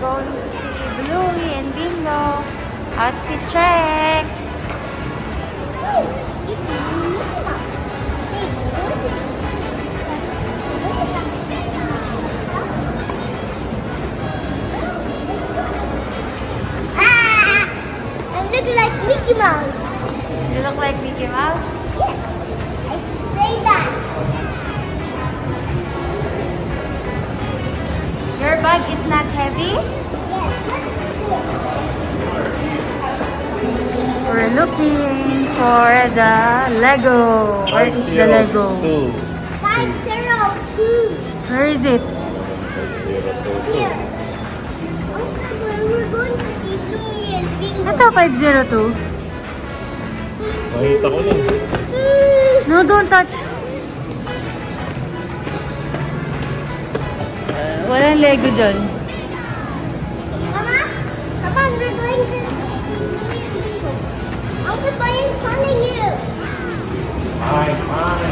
going to see Bluey and Bingo. Outfit check. I look like Mickey Mouse. You look like Mickey Mouse? Yes, I say that. Your bag is not heavy? Yes, let's do it. We're looking for the Lego. Where is the Lego? 502. Where is it? Here. We're going to see Bluey and Bingo. Ito, 502. Makita ko na. No, don't touch. Walang Lego dyan. Mama, come on, we're going to see Bluey and Bingo. Uncle Brian's calling you. Hi, hi.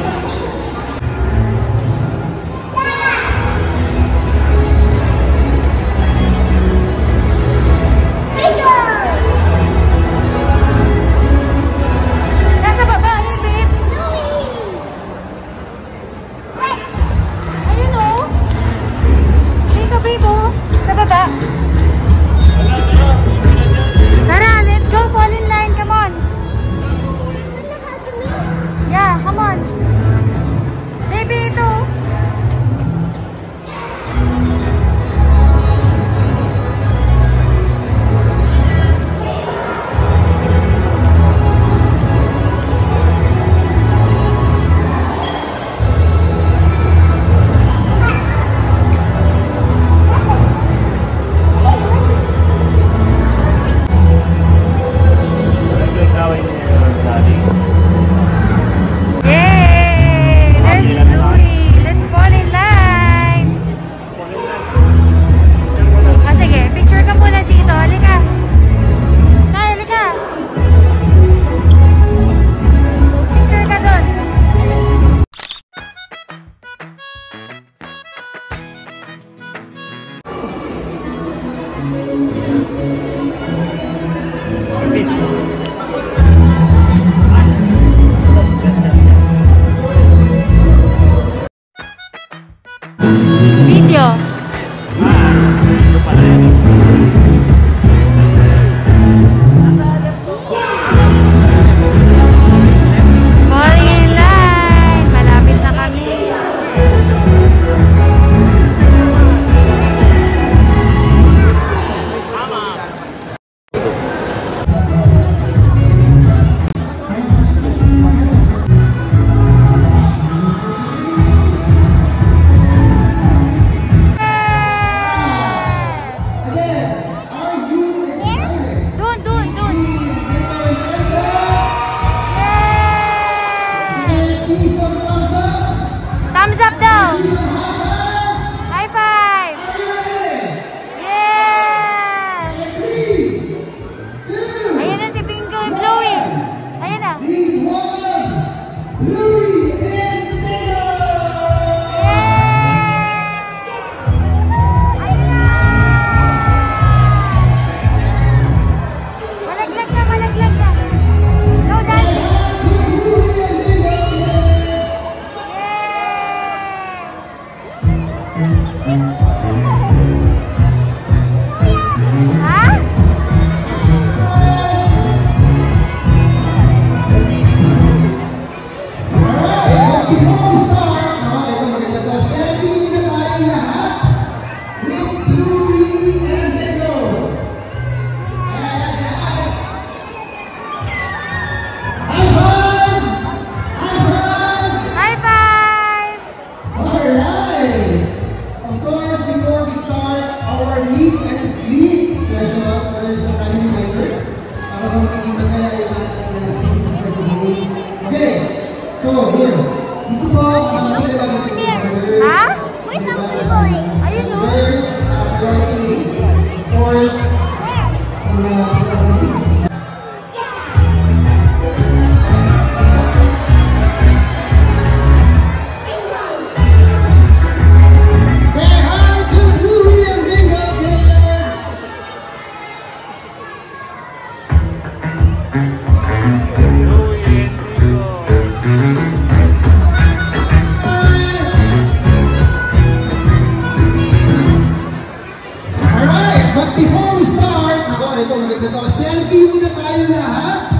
tayo lahat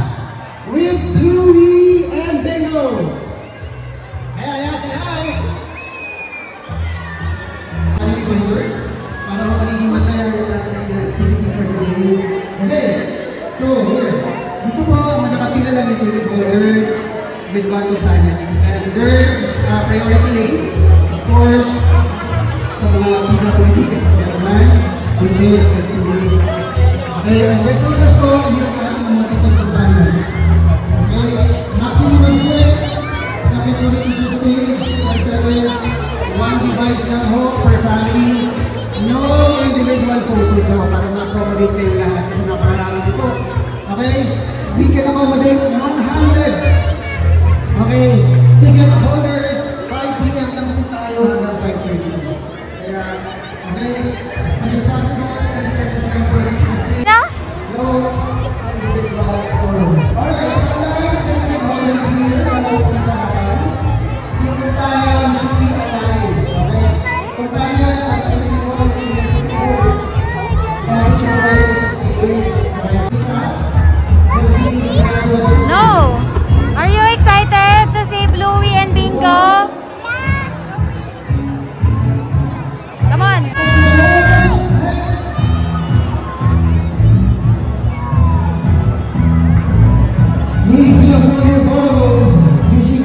with Bluey and Bingo. Hey, say hi! Ano yung mga word? Para ako magiging masaya yung activity for today. Okay, so here. Dito po, magkakapila lang yung ticket holders with one companion. And there's priority lane, of course, sa mga pinaka-politika. Gentlemen, English, and Siri. Okay, and next one is po yung ating mga ticket companions. Okay, maximum of 6. Dapat po rin sa stage, 1 seconds, 1 device lang ho per family. No individual photos ho, para ma-accommodate kayo lahat kasi napakarami po. Okay, we can accommodate 100. Okay, ticket holders, 5 p.m. lang po tayo hanggang 5:30. Kaya, okay, as much as possible, and service lang po rin sa stage. No individual photos. Alright, alright, the ticket holders here, sa akin. Yung companion should be alive. Okay, companions, at ticket holders, No! Are you excited to see Bluey and Bingo? Come on! Please do upload your photos using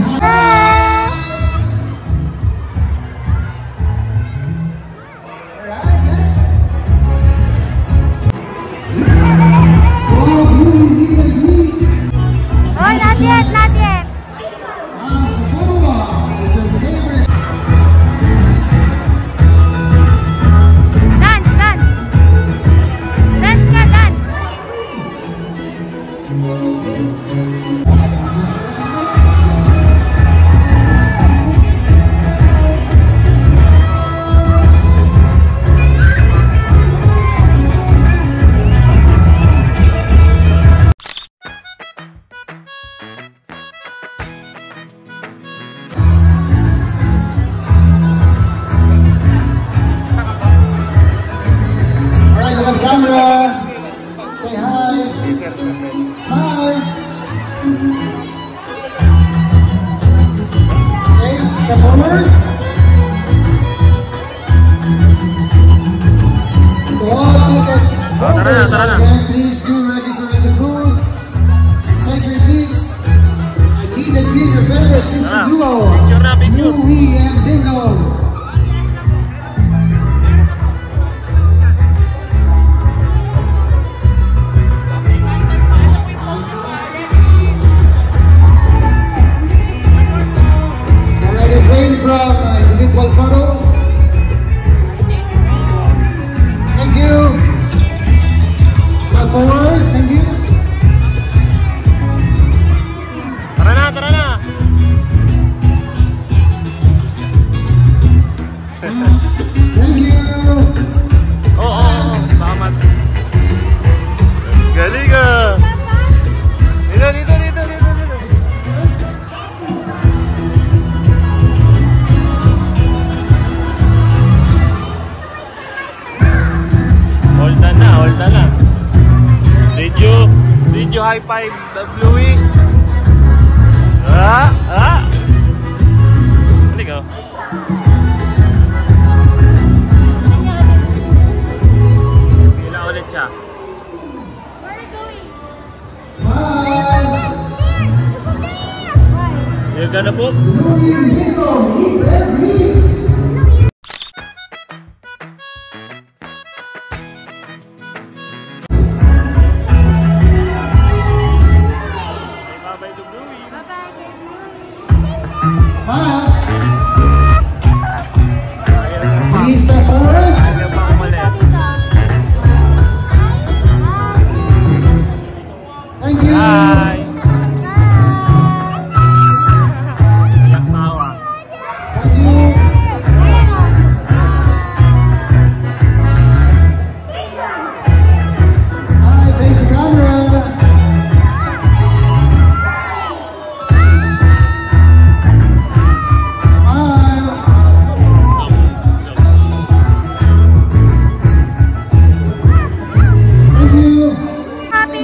Alright, next. Oh, Bluey, meet and greet. Oh, not yet, not yet! Photo with your favorite. Dance, dance! Dance ka, dance! Alright, look at the camera. Say hi. Smile. Okay, step forward. To all ticket holders out there, please do register in the booth. Inside your seats. I need and greet your favorite sister duo, Bluey and Bingo. Alright, refrain from individual photos. Thank you. Step forward. Thank you. Tara na, tara na! Thank you. Oo, tama. Galing ah! Dito, dito, dito, dito, dito. Hold on na, hold on na. Did you high five the Bluey? Galing oh. Pila ulit siya. Smile. You're gonna book? Bluey and Bingo, meet and greet. Bye-bye to Bluey. Smile. Ayaw Please step forward. pa umalis. Thank you. Hi! Iyak tawa. Thank you. Hi, face the camera. Smile. Thank you. Happy!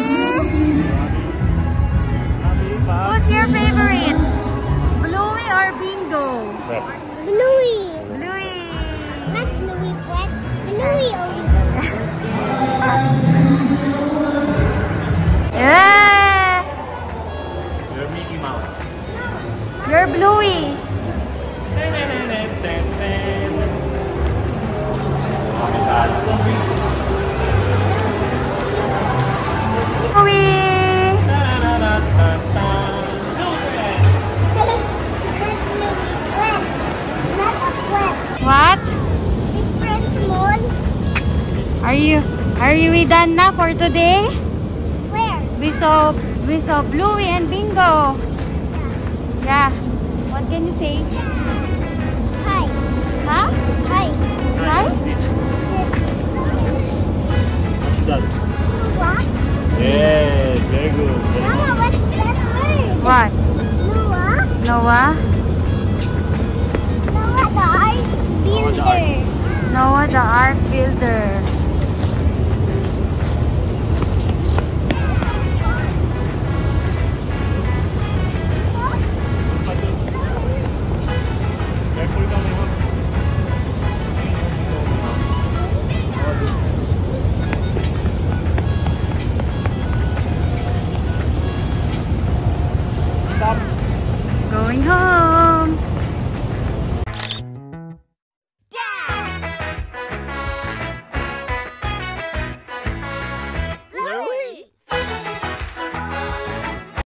we done na for today? Where? We saw Bluey and Bingo. Yeah. What can you say? Hi. Huh? Hi. Right? Done. What? Yes, very good. Mama, what's that word? What? Noah? Noah? Noah the Ark Builder. Noah the Ark Builder. Careful ka naman. Stop. Going home.